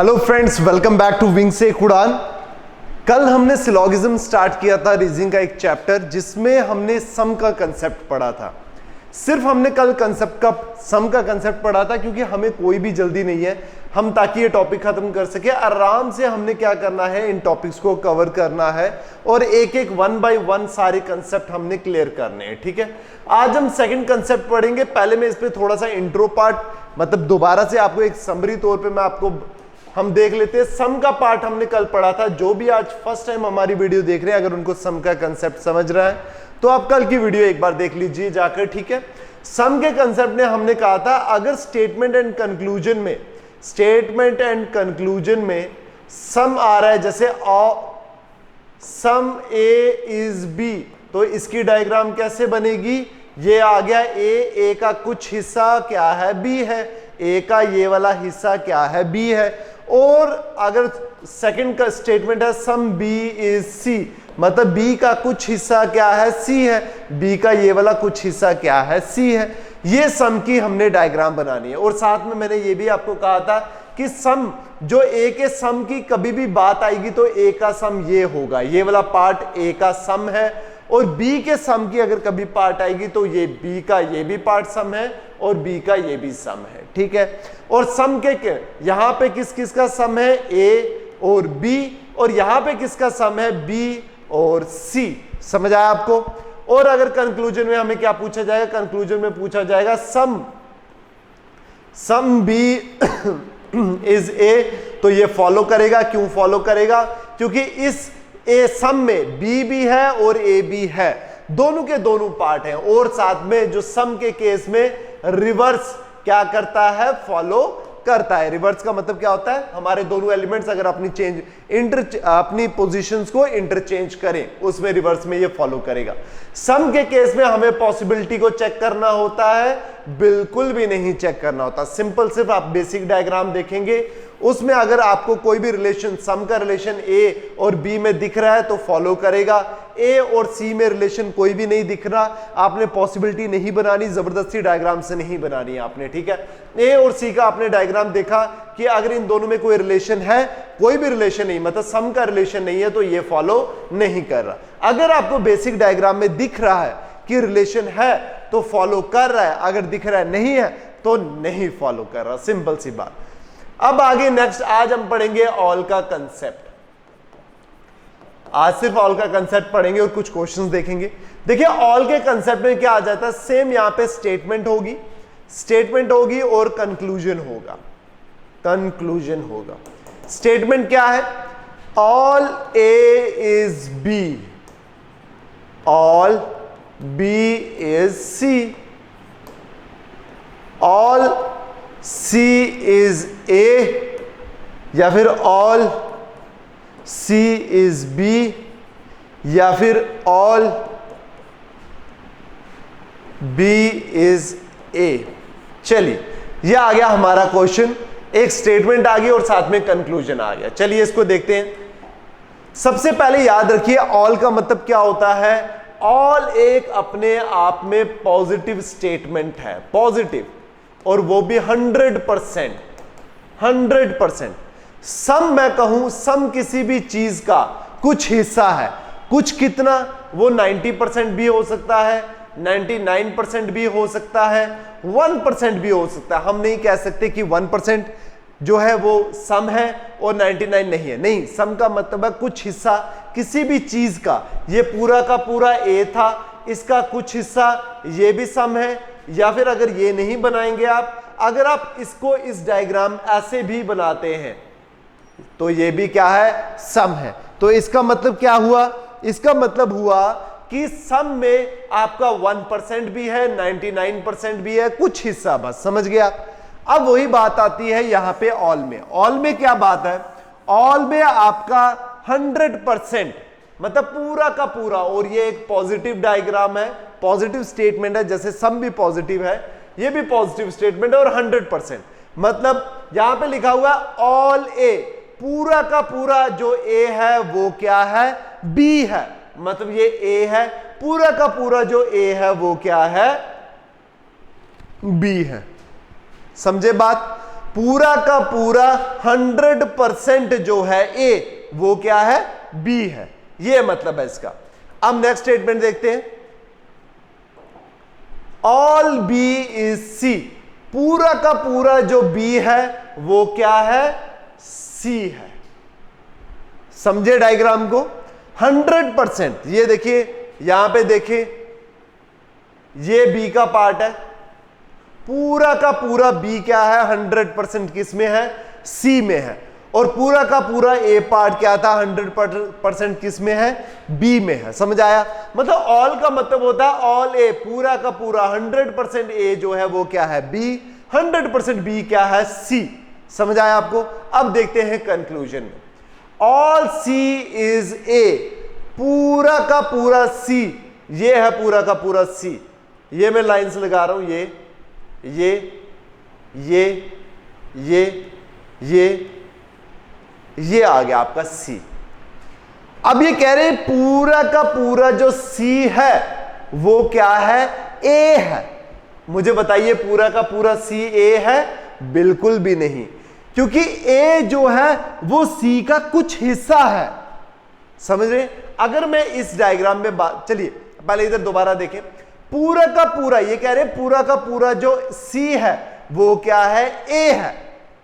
Hello friends, welcome back to wing से एक उड़ान। कल हमने सिलोगिज्म स्टार्ट किया था रीजनिंग का एक चैप्टर जिसमें हमने सम का कंसेप्ट पढ़ा था। सिर्फ हमने कल सम का कंसेप्ट पढ़ा था क्योंकि हमें कोई भी जल्दी नहीं है, हम ताकि ये टॉपिक खत्म कर सके आराम से हमने क्या करना है, इन टॉपिक्स को कवर करना है और एक एक 1 बाय 1 सारे कंसेप्ट हमने क्लियर करने हैं। ठीक है, आज हम सेकंड कंसेप्ट पढ़ेंगे। पहले मैं इस पे थोड़ा सा इंट्रो पार्ट मतलब दोबारा से आपको एक समरी तौर पे मैं आपको हम देख लेते हैं। सम का पार्ट हमने कल पढ़ा था। जो भी आज फर्स्ट टाइम हमारी वीडियो देख रहे हैं, अगर उनको सम का कंसेप्ट समझ रहा है तो आप कल की वीडियो एक बार देख लीजिए जाकर। ठीक है, सम के कंसेप्ट में हमने कहा था अगर स्टेटमेंट एंड कंक्लूजन में सम आ रहा है, जैसे सम ए इज बी, तो इसकी डायग्राम कैसे बनेगी? ये आ गया ए का कुछ हिस्सा क्या है? बी है। ए का ये वाला हिस्सा क्या है? बी है। और अगर सेकंड का स्टेटमेंट है सम बी इज सी, मतलब बी का कुछ हिस्सा क्या है? सी है। बी का ये वाला कुछ हिस्सा क्या है? सी है। ये सम की हमने डायग्राम बनानी है। और साथ में मैंने ये भी आपको कहा था कि सम जो ए के सम की कभी भी बात आएगी तो ए का सम ये होगा, ये वाला पार्ट ए का सम है। और बी के सम की अगर कभी पार्ट आएगी तो ये बी का ये भी पार्ट सम है और बी का ये भी सम है। ठीक है, और सम के यहां पे किस किस का सम है? ए और बी। और यहां पे किसका सम है? बी और सी। समझ आया आपको? और अगर कंक्लूजन में हमें क्या पूछा जाएगा? कंक्लूजन में पूछा जाएगा सम बी इज ए, तो ये फॉलो करेगा। क्यों फॉलो करेगा? क्योंकि इस ए सम में बी भी है और ए भी है, दोनों के दोनों पार्ट हैं। और साथ में जो सम के केस में रिवर्स क्या करता है? फॉलो करता है। रिवर्स का मतलब क्या होता है? हमारे दोनों एलिमेंट्स अगर अपनी पोजीशंस को इंटरचेंज करें, उसमें रिवर्स में ये फॉलो करेगा। सम के केस में हमें पॉसिबिलिटी को चेक करना होता है? बिल्कुल भी नहीं चेक करना होता। सिंपल सिर्फ आप बेसिक डायग्राम देखेंगे, उसमें अगर आपको कोई भी रिलेशन, सम का रिलेशन ए और बी में दिख रहा है तो फॉलो करेगा। ए और सी में रिलेशन कोई भी नहीं दिख रहा, आपने पॉसिबिलिटी नहीं बनानी, जबरदस्ती डायग्राम से नहीं बनानी है आपने। ठीक है, ए और सी का आपने डायग्राम देखा कि अगर इन दोनों में कोई रिलेशन है, कोई भी रिलेशन नहीं, मतलब सम का रिलेशन नहीं है, तो ये फॉलो नहीं कर रहा। अगर आपको बेसिक डायग्राम में दिख रहा है कि रिलेशन है तो फॉलो कर रहा है, अगर दिख रहा है नहीं है तो नहीं फॉलो कर रहा। सिंपल सी बात। अब आगे नेक्स्ट आज हम पढ़ेंगे ऑल का कंसेप्ट। आज सिर्फ ऑल का कंसेप्ट पढ़ेंगे और कुछ क्वेश्चंस देखेंगे। देखिए ऑल के कंसेप्ट में क्या आ जाता है? सेम यहां पे स्टेटमेंट होगी और कंक्लूजन होगा। स्टेटमेंट क्या है? All A is B, all B is C, all C is A, या फिर ऑल सी इज बी, या फिर ऑल बी इज ए। चलिए, ये आ गया हमारा क्वेश्चन। एक स्टेटमेंट आ गई और साथ में कंक्लूजन आ गया। चलिए इसको देखते हैं। सबसे पहले याद रखिए ऑल का मतलब क्या होता है? ऑल एक अपने आप में पॉजिटिव स्टेटमेंट है, पॉजिटिव, और वो भी 100%। सम मैं कहूं, सम किसी भी चीज का कुछ हिस्सा है। कुछ कितना? वो 90% भी हो सकता है, 99% भी हो सकता है, 1% भी हो सकता है। हम नहीं कह सकते कि 1% जो है वो सम है और 99 नहीं है। नहीं, सम का मतलब है कुछ हिस्सा किसी भी चीज का। ये पूरा का पूरा ए था, इसका कुछ हिस्सा ये भी सम है। या फिर अगर ये नहीं बनाएंगे आप, अगर आप इसको इस डायग्राम ऐसे भी बनाते हैं तो ये भी क्या है? सम है। तो इसका मतलब क्या हुआ? इसका मतलब हुआ कि सम में आपका 1% भी है, 99% भी है, कुछ हिस्सा बस। समझ गया? अब वही बात आती है यहां पे ऑल में। ऑल में क्या बात है? ऑल में आपका 100% मतलब पूरा का पूरा, और ये एक पॉजिटिव डायग्राम है, पॉजिटिव स्टेटमेंट है। जैसे सम भी पॉजिटिव है, ये भी पॉजिटिव स्टेटमेंट है, और 100% मतलब यहां पे लिखा हुआ ऑल ए, पूरा का पूरा जो ए है वो क्या है? बी है। मतलब ये ए है, पूरा का पूरा जो ए है वो क्या है? बी है। समझे बात? पूरा का पूरा 100% जो है ए वो क्या है, बी है। ये मतलब है इसका। अब नेक्स्ट स्टेटमेंट देखते हैं, ऑल बी इज सी, पूरा का पूरा जो बी है वो क्या है, सी है। समझे डायग्राम को? 100%। ये देखिए, यहां पे देखिए, ये बी का पार्ट है, पूरा का पूरा बी क्या है, 100% किस में है, सी में है। और पूरा का पूरा ए पार्ट क्या था, 100% किस में है, बी में है। समझ आया? मतलब ऑल का मतलब होता है ऑल ए, पूरा का पूरा 100% ए जो है वो क्या है, बी, 100% बी क्या है, सी। समझ आया आपको? अब देखते हैं कंक्लूजन में, ऑल सी इज ए, पूरा का पूरा सी, ये है पूरा का पूरा सी। ये मैं लाइंस लगा रहा हूं, ये आ गया आपका सी। अब ये कह रहे हैं पूरा का पूरा जो सी है वो क्या है, ए है। मुझे बताइए पूरा का पूरा सी ए है? बिल्कुल भी नहीं, क्योंकि ए जो है वो सी का कुछ हिस्सा है। समझ रहे? अगर मैं इस डायग्राम में बात, चलिए पहले इधर दोबारा देखें, पूरा का पूरा, ये कह रहे हैं पूरा का पूरा जो सी है वो क्या है, ए है।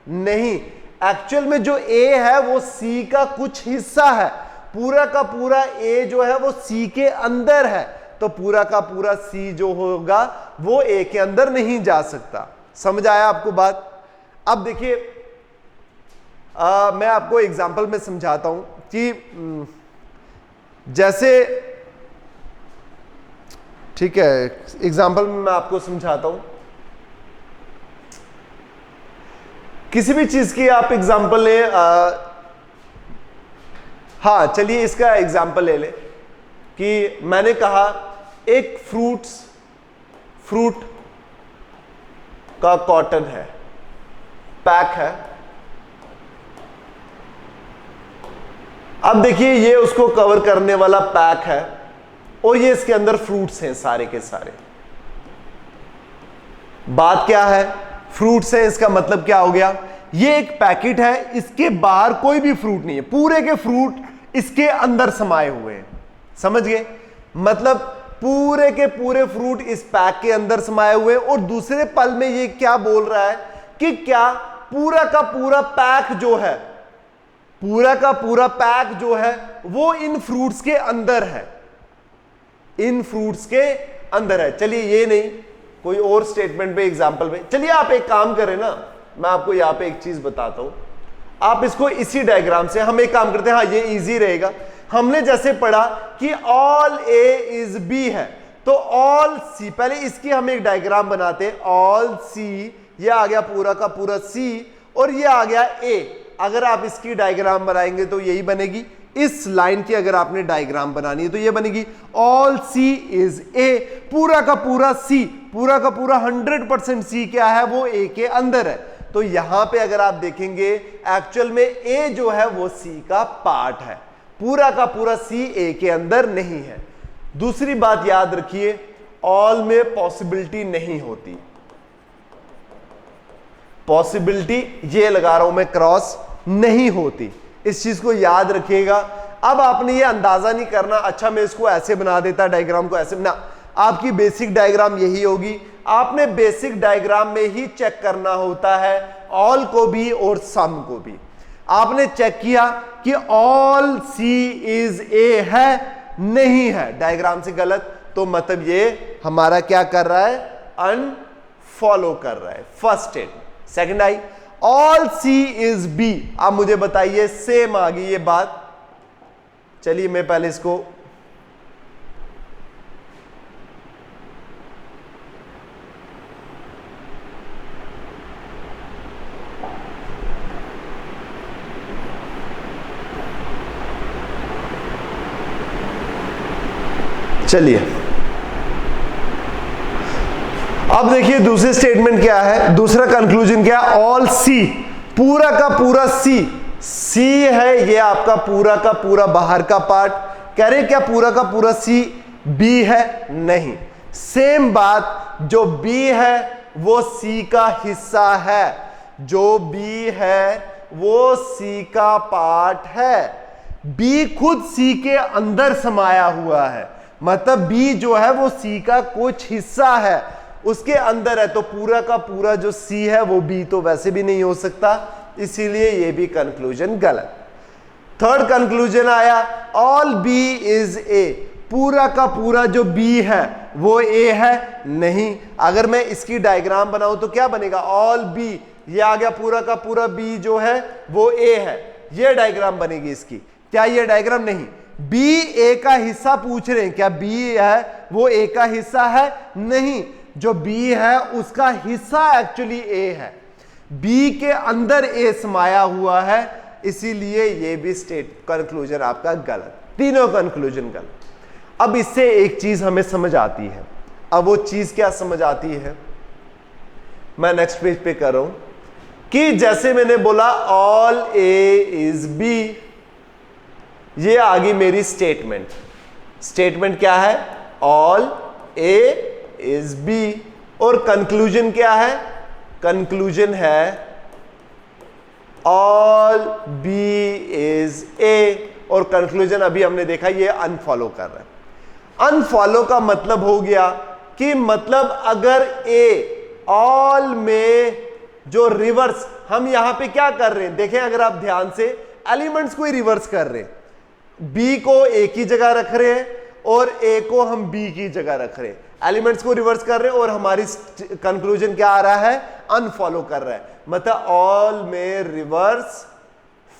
नहीं, एक्चुअल में जो ए है वो सी का कुछ हिस्सा है। पूरा का पूरा ए जो है वो सी के अंदर है, तो पूरा का पूरा सी जो होगा वो ए के अंदर नहीं जा सकता। समझ आया आपको बात? अब देखिए, मैं आपको एग्जांपल में समझाता हूं कि जैसे, ठीक है, एग्जांपल में मैं आपको समझाता हूं। किसी भी चीज की आप एग्जांपल ले, हाँ चलिए इसका एग्जांपल ले ले कि मैंने कहा एक फ्रूट का कॉटन है, पैक है। अब देखिए ये उसको कवर करने वाला पैक है और ये इसके अंदर फ्रूट्स हैं सारे के सारे। बात क्या है, फ्रूट्स हैं, इसका मतलब क्या हो गया, ये एक पैकेट है, इसके बाहर कोई भी फ्रूट नहीं है, पूरे के फ्रूट इसके अंदर समाये हुए हैं। समझ गए? मतलब पूरे के पूरे फ्रूट इस पैक के अंदर समाये हुए। और दूसरे पल में ये क्या बोल रहा है कि क्या पूरा का पूरा पैक जो है, पूरा का पूरा पैक जो है वो इन फ्रूट्स के अंदर है, इन फ्रूट्स के अंदर है। चलिए ये नहीं, कोई और स्टेटमेंट पे एग्जांपल में, चलिए आप एक काम करें ना, मैं आपको यहां पे एक चीज बताता हूं, आप इसको इसी डायग्राम से, हम एक काम करते हैं, हाँ ये इजी रहेगा। हमने जैसे पढ़ा कि ऑल ए इज बी है, तो ऑल सी, पहले इसकी हम एक डायग्राम बनाते हैं, ऑल सी, ये आ गया पूरा का पूरा सी और ये आ गया ए। अगर आप इसकी डायग्राम बनाएंगे तो यही बनेगी। इस लाइन की अगर आपने डायग्राम बनानी है तो ये बनेगी, ऑल सी इज ए, पूरा का पूरा सी, पूरा का पूरा 100% सी क्या है, वो ए के अंदर है। तो यहां पे अगर आप देखेंगे एक्चुअल में ए जो है वो सी का पार्ट है, पूरा का पूरा सी ए के अंदर नहीं है। दूसरी बात याद रखिए, ऑल में पॉसिबिलिटी नहीं होती। पॉसिबिलिटी ये लगा रहा हूं मैं क्रॉस, नहीं होती, इस चीज को याद रखिएगा। अब आपने ये अंदाजा नहीं करना, अच्छा मैं इसको ऐसे बना देता, डायग्राम को ऐसे बना, आपकी बेसिक डायग्राम यही होगी। आपने बेसिक डायग्राम में ही चेक करना होता है ऑल को भी और सम को भी। आपने चेक किया कि ऑल सी इज ए है, नहीं है, डायग्राम से गलत, तो मतलब ये हमारा क्या कर रहा है, अनफॉलो कर रहा है। First statement. Second I, all C is B. अब मुझे बताइए, सेम आ गई ये बात। चलिए मैं पहले इसको, चलिए अब देखिए दूसरी स्टेटमेंट क्या है, दूसरा कंक्लूजन क्या है, ऑल सी, पूरा का पूरा सी, सी है ये आपका पूरा का पूरा बाहर का पार्ट। कह रहे क्या पूरा का पूरा सी बी है? नहीं, सेम बात, जो बी है वो सी का हिस्सा है। जो बी है वो सी का पार्ट है। बी खुद सी के अंदर समाया हुआ है, मतलब बी जो है वो सी का कुछ हिस्सा है, उसके अंदर है। तो पूरा का पूरा जो सी है वो बी तो वैसे भी नहीं हो सकता, इसीलिए ये भी कंक्लूजन गलत। थर्ड कंक्लूजन आया, ऑल बी इज ए, पूरा का पूरा जो बी है वो ए है, नहीं। अगर मैं इसकी डायग्राम बनाऊं तो क्या बनेगा, ऑल बी, ये आ गया पूरा का पूरा बी जो है वो ए है, ये डायग्राम बनेगी इसकी। क्या ये डायग्राम नहीं, बी ए का हिस्सा पूछ रहे हैं, क्या बी है वो ए का हिस्सा है, नहीं। जो बी है उसका हिस्सा एक्चुअली ए है, बी के अंदर ए समाया हुआ है, इसीलिए ये भी स्टेट कंक्लूजन आपका गलत, तीनों कंक्लूजन गलत। अब इससे एक चीज हमें समझ आती है, अब वो चीज क्या समझ आती है, मैं नेक्स्ट पेज पे कर रहा हूं कि जैसे मैंने बोला ऑल ए इज बी, ये आ गई मेरी स्टेटमेंट। स्टेटमेंट क्या है, ऑल ए इज बी, और कंक्लूजन क्या है, कंक्लूजन है ऑल बी इज ए, और कंक्लूजन अभी हमने देखा ये अनफॉलो कर रहा है। अनफॉलो का मतलब हो गया कि मतलब अगर ए ऑल में जो रिवर्स, हम यहां पे क्या कर रहे हैं, देखें अगर आप ध्यान से, एलिमेंट्स को ही रिवर्स कर रहे हैं, बी को ए की जगह रख रहे हैं और ए को हम बी की जगह रख रहे हैं, एलिमेंट्स को रिवर्स कर रहे हैं, और हमारी कंक्लूजन क्या आ रहा है, अनफॉलो कर रहा है। मतलब ऑल में रिवर्स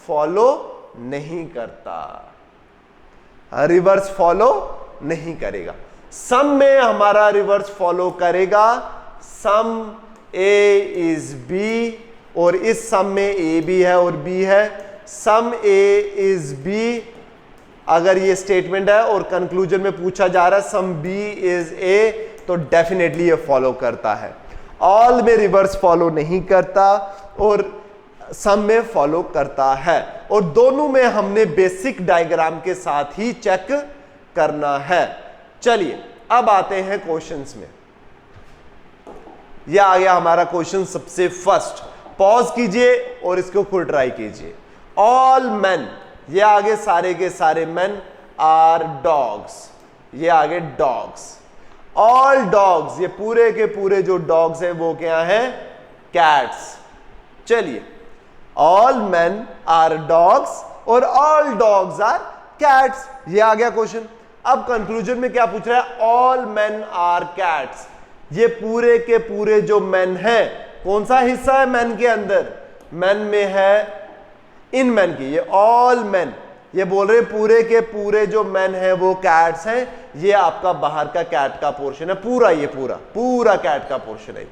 फॉलो नहीं करता, रिवर्स फॉलो नहीं करेगा। सम में हमारा रिवर्स फॉलो करेगा, सम ए इज बी, और इस सम में ए भी है और बी है, सम ए इज बी, अगर ये स्टेटमेंट है और कंक्लूजन में पूछा जा रहा है सम बी इज ए, तो डेफिनेटली ये फॉलो करता है। ऑल में रिवर्स फॉलो नहीं करता और सम में फॉलो करता है, और दोनों में हमने बेसिक डायग्राम के साथ ही चेक करना है। चलिए अब आते हैं क्वेश्चंस में। यह आ गया हमारा क्वेश्चन सबसे फर्स्ट, पॉज कीजिए और इसको खुद ट्राई कीजिए। ऑल मैन, ये आगे सारे के सारे मैन आर डॉग्स, ये आगे डॉग्स। ऑल डॉग्स, ये पूरे के पूरे जो डॉग्स हैं वो क्या हैं, कैट्स। चलिए ऑल मैन आर डॉग्स और ऑल डॉग्स आर कैट्स, ये आ गया क्वेश्चन। अब कंक्लूजन में क्या पूछ रहा है, ऑल मैन आर कैट्स, ये पूरे के पूरे जो मैन हैं, कौन सा हिस्सा है मैन के अंदर, मैन में है इन मैन की, ये ऑल मैन, ये बोल रहे पूरे के पूरे जो मैन है वो कैट्स हैं, ये आपका बाहर का कैट का पोर्शन है, पूरा ये पूरा कैट का पोर्शन है।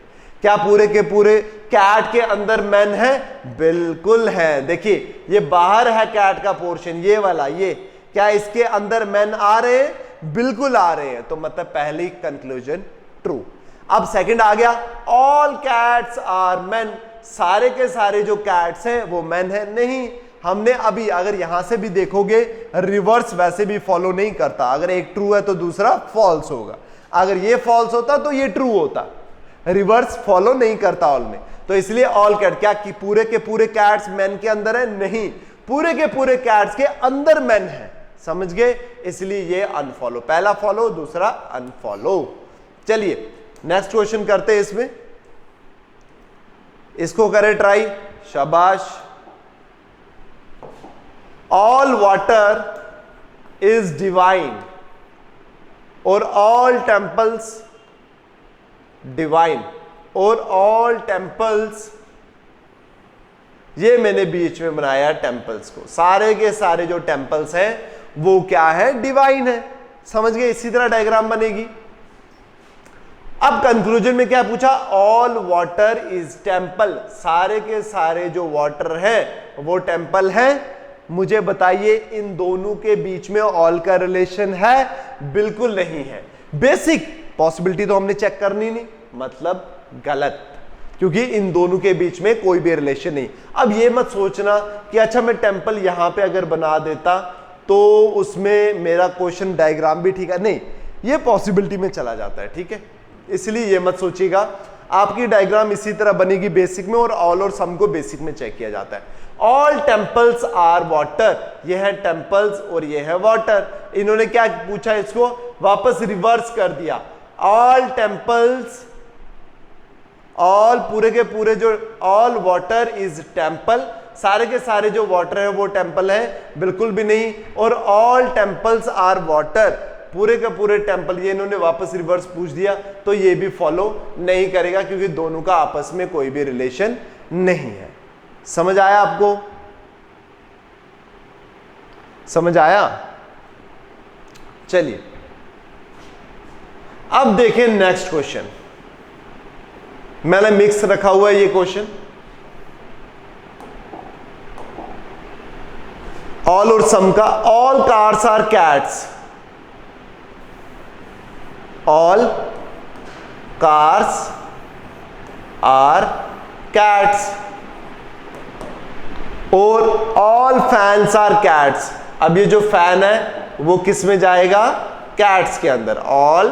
क्या पूरे के पूरे कैट के अंदर मैन है, बिल्कुल है। देखिए ये बाहर है कैट का पोर्शन, ये वाला, ये क्या इसके अंदर मैन आ रहे हैं, बिल्कुल आ रहे हैं, तो मतलब पहली कंक्लूजन ट्रू। अब सेकंड आ गया, ऑल कैट्स आर मैन, सारे के सारे जो कैट्स हैं वो मैन है, नहीं। हमने अभी अगर यहां से भी देखोगे रिवर्स वैसे भी फॉलो नहीं करता, अगर एक ट्रू है तो दूसरा फॉल्स होगा, अगर ये फॉल्स होता तो ये ट्रू होता, रिवर्स फॉलो नहीं करता ऑल में। तो इसलिए ऑल कैट, क्या कि पूरे के पूरे कैट्स मैन के अंदर है, नहीं, पूरे के पूरे कैट्स के अंदर मैन है, समझ गए, इसलिए ये अनफॉलो, पहला फॉलो दूसरा अनफॉलो। चलिए नेक्स्ट क्वेश्चन करते हैं, इसमें इसको करें ट्राई, शाबाश। ऑल वाटर इज डिवाइन और ऑल टेम्पल्स डिवाइन, और ऑल टेम्पल्स, ये मैंने बीच में बनाया टेम्पल्स को, सारे के सारे जो टेम्पल्स हैं वो क्या है, डिवाइन है, समझ गए। इसी तरह डायग्राम बनेगी। अब कंक्लूजन में क्या पूछा, ऑल वाटर इज टेम्पल, सारे के सारे जो वाटर है वो टेम्पल है। मुझे बताइए इन दोनों के बीच में ऑल का रिलेशन है, बिल्कुल नहीं है। बेसिक पॉसिबिलिटी तो हमने चेक करनी नहीं, मतलब गलत, क्योंकि इन दोनों के बीच में कोई भी रिलेशन नहीं। अब ये मत सोचना कि अच्छा मैं टेम्पल यहां पे अगर बना देता तो उसमें मेरा क्वेश्चन डायग्राम भी ठीक है, नहीं, ये पॉसिबिलिटी में चला जाता है, ठीक है, इसलिए ये मत सोचिएगा। आपकी डायग्राम इसी तरह बनेगी बेसिक में, और ऑल और सम को बेसिक में चेक किया जाता है। ऑल टेम्पल्स आर वाटर, ये है टेम्पल्स और ये है वाटर। इन्होंने क्या पूछा, इसको वापस रिवर्स कर दिया। ऑल टेम्पल्स, ऑल पूरे के पूरे जो ऑल वाटर इज टेम्पल, सारे के सारे जो वाटर है वो टेम्पल है, बिल्कुल भी नहीं। और ऑल टेम्पल्स आर वाटर, पूरे के पूरे टेम्पल, ये इन्होंने वापस रिवर्स पूछ दिया, तो ये भी फॉलो नहीं करेगा क्योंकि दोनों का आपस में कोई भी रिलेशन नहीं है। समझ आया आपको? समझ आया? चलिए अब देखें नेक्स्ट क्वेश्चन। मैंने मिक्स रखा हुआ है ये क्वेश्चन, ऑल और सम का। All cars are cats, all cars are cats, और ऑल फैंस आर कैट्स। अब ये जो फैन है वो किस में जाएगा? कैट्स के अंदर। All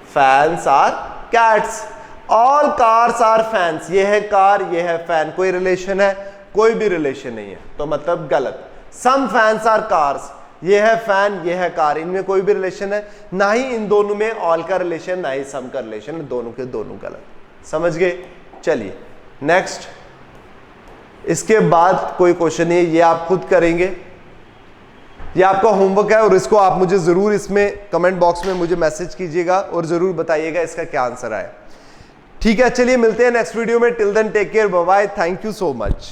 fans are cats. All cars are fans, ये है कार, ये है फैन, कोई रिलेशन है? कोई भी रिलेशन नहीं है, तो मतलब गलत। सम फैंस आर कार्स, ये है फैन, ये है कार, इनमें कोई भी रिलेशन है? ना ही इन दोनों में ऑल का रिलेशन, ना ही सम का रिलेशन, दोनों के दोनों गलत। समझ गए? चलिए नेक्स्ट। इसके बाद कोई क्वेश्चन नहीं है, ये आप खुद करेंगे, ये आपका होमवर्क है, और इसको आप मुझे जरूर इसमें कमेंट बॉक्स में मुझे मैसेज कीजिएगा और जरूर बताइएगा इसका क्या आंसर आए। ठीक है, चलिए मिलते हैं नेक्स्ट वीडियो में। Till then take care, bye bye, thank you so much.